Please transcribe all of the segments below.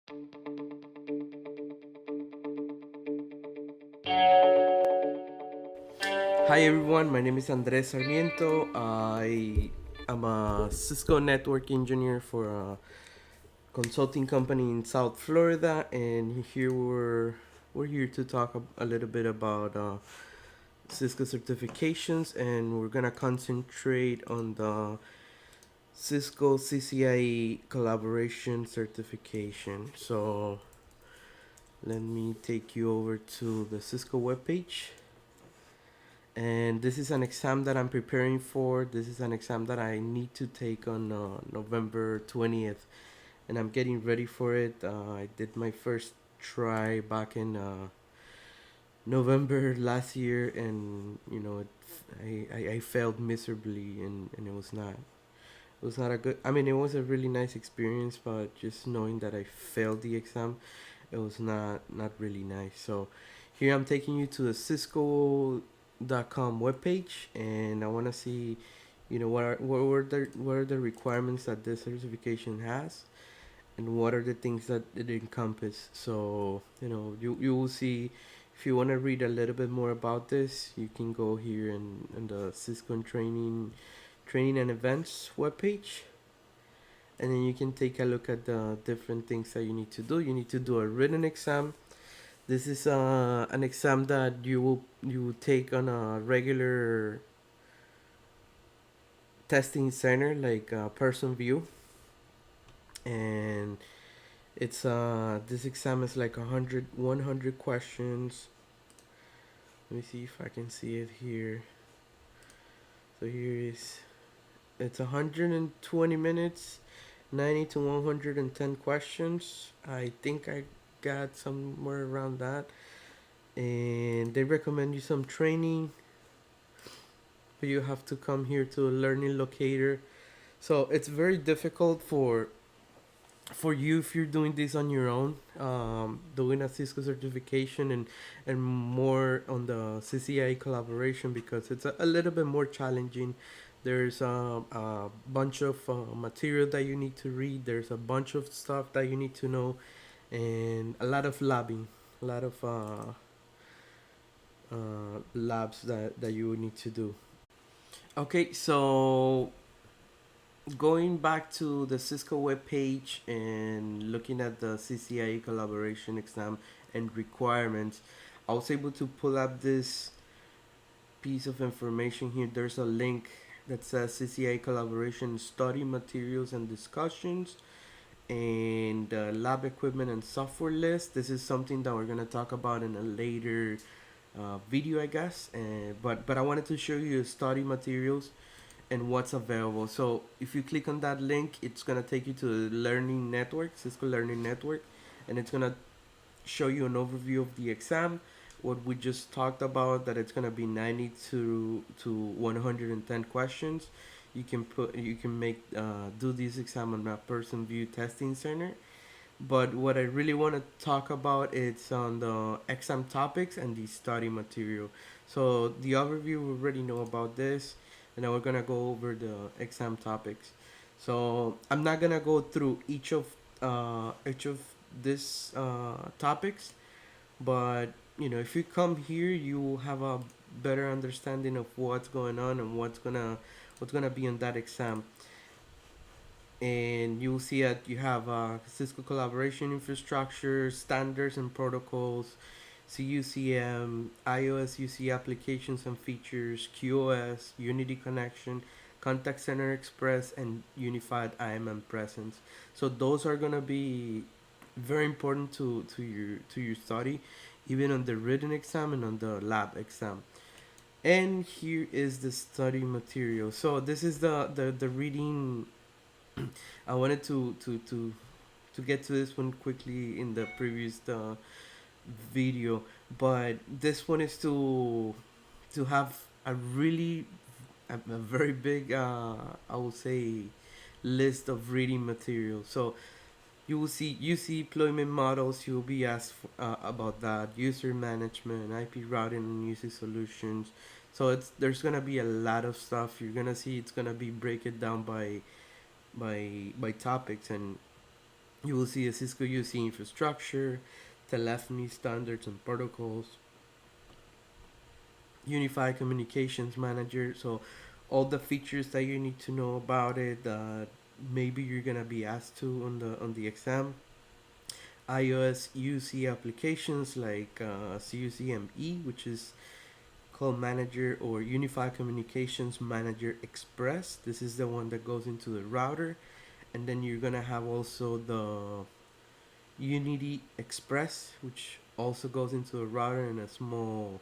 Hi everyone, my name is Andres Sarmiento. I am a Cisco network engineer for a consulting company in South Florida, and here we're here to talk a little bit about Cisco certifications, and we're gonna concentrate on the Cisco CCIE collaboration certification. So let me take you over to the Cisco webpage. And this is an exam that I'm preparing for. This is an exam that I need to take on November 20th, and I'm getting ready for it. I did my first try back in November last year, and I failed miserably, and it was not a good. I mean, it was a really nice experience, but just knowing that I failed the exam, it was not really nice. So here I'm taking you to the cisco.com webpage, and I want to see, what are the requirements that this certification has, and what are the things that it encompass. So you will see. If you want to read a little bit more about this, you can go here in the Cisco training and events webpage, and then you can take a look at the different things that you need to do. You need to do a written exam. This is an exam that you will take on a regular testing center like person view, and it's this exam is like 100 questions. Let me see if I can see it here. So here is it's 120 minutes, 90 to 110 questions. I think I got somewhere around that. And they recommend you some training, but you have to come here to a learning locator. So it's very difficult for you if you're doing this on your own, doing a Cisco certification and more on the CCIE collaboration, because it's a little bit more challenging. There's a bunch of material that you need to read. There's a bunch of stuff that you need to know, and a lot of labbing, a lot of labs that you would need to do. Okay, so going back to the Cisco webpage and looking at the CCIE collaboration exam and requirements, I was able to pull up this piece of information here. There's a link that says CCIE collaboration study materials and discussions, and lab equipment and software list. This is something that we're gonna talk about in a later video, I guess. But I wanted to show you study materials and what's available. So if you click on that link, it's gonna take you to the Learning Network, Cisco Learning Network, and it's gonna show you an overview of the exam. What we just talked about, that it's gonna be 90 to 110 questions. You can make do this exam on a person view testing center. But what I really want to talk about is on the exam topics and the study material. So the overview, we already know about this, and now we're gonna go over the exam topics. So I'm not gonna go through each of this topics, but if you come here, you will have a better understanding of what's going on and what's gonna be in that exam. And you'll see that you have Cisco collaboration infrastructure, standards and protocols, CUCM, iOS UC applications and features, QoS, Unity connection, Contact Center Express, and Unified IMM presence. So those are gonna be very important to your study, even on the written exam and on the lab exam. And here is the study material. So this is the reading. I wanted to get to this one quickly in the previous video, but this one is to have a very big I would say list of reading material. So you will see UC deployment models. You will be asked about that, user management, IP routing and UC solutions. So there's gonna be a lot of stuff. You're gonna see it's gonna be break it down by topics, and You will see a Cisco UC infrastructure, telephony standards and protocols, unified communications manager. So all the features that you need to know about it, maybe you're gonna be asked to on the exam. iOS UC applications like CUCME, which is call manager or unified communications manager express. This is the one that goes into the router, and then you're gonna have also the unity express, which also goes into a router and a small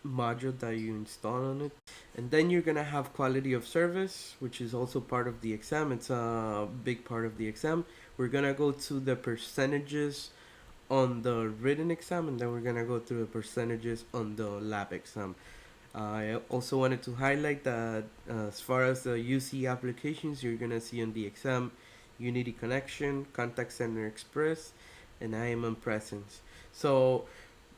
module that you install on it. And then you're gonna have quality of service, which is also part of the exam. It's a big part of the exam. We're gonna go to the percentages on the written exam, and then we're gonna go through the percentages on the lab exam. I also wanted to highlight that as far as the UC applications, you're gonna see on the exam Unity Connection, Contact Center Express, and IMM Presence. So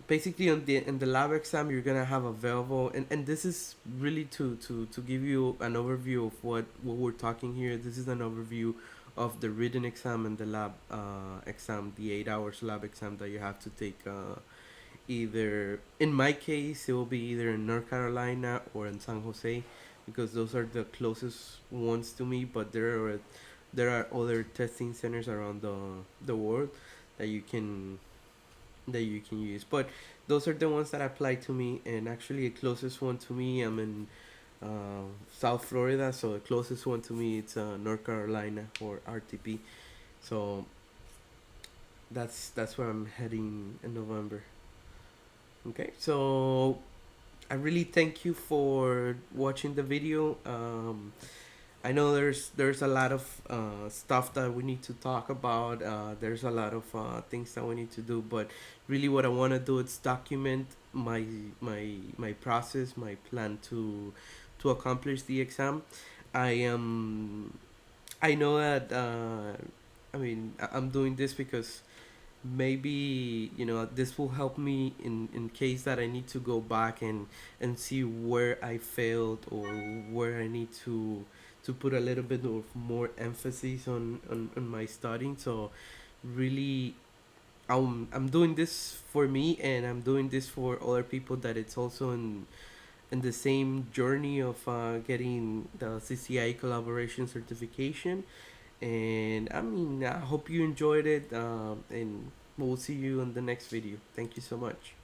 basically on the in the lab exam you're gonna have available, and this is really to give you an overview of what we're talking here. This is an overview of the written exam and the lab exam, the 8 hours lab exam that you have to take, either in my case it will be either in North Carolina or in San Jose, because those are the closest ones to me, but there are other testing centers around the world that you can use. But those are the ones that apply to me, and actually the closest one to me, I'm in South Florida, so the closest one to me it's North Carolina or RTP. So that's where I'm heading in November. Okay, so I really thank you for watching the video. I know there's a lot of stuff that we need to talk about. There's a lot of things that we need to do, but really, what I want to do is document my process, my plan to accomplish the exam. I am I know that I'm doing this because maybe this will help me in case that I need to go back and see where I failed, or where I need to put a little bit of more emphasis on my studying. So really, I'm doing this for me, and I'm doing this for other people that it's also in the same journey of getting the CCIE collaboration certification. And I hope you enjoyed it, and we'll see you in the next video. Thank you so much.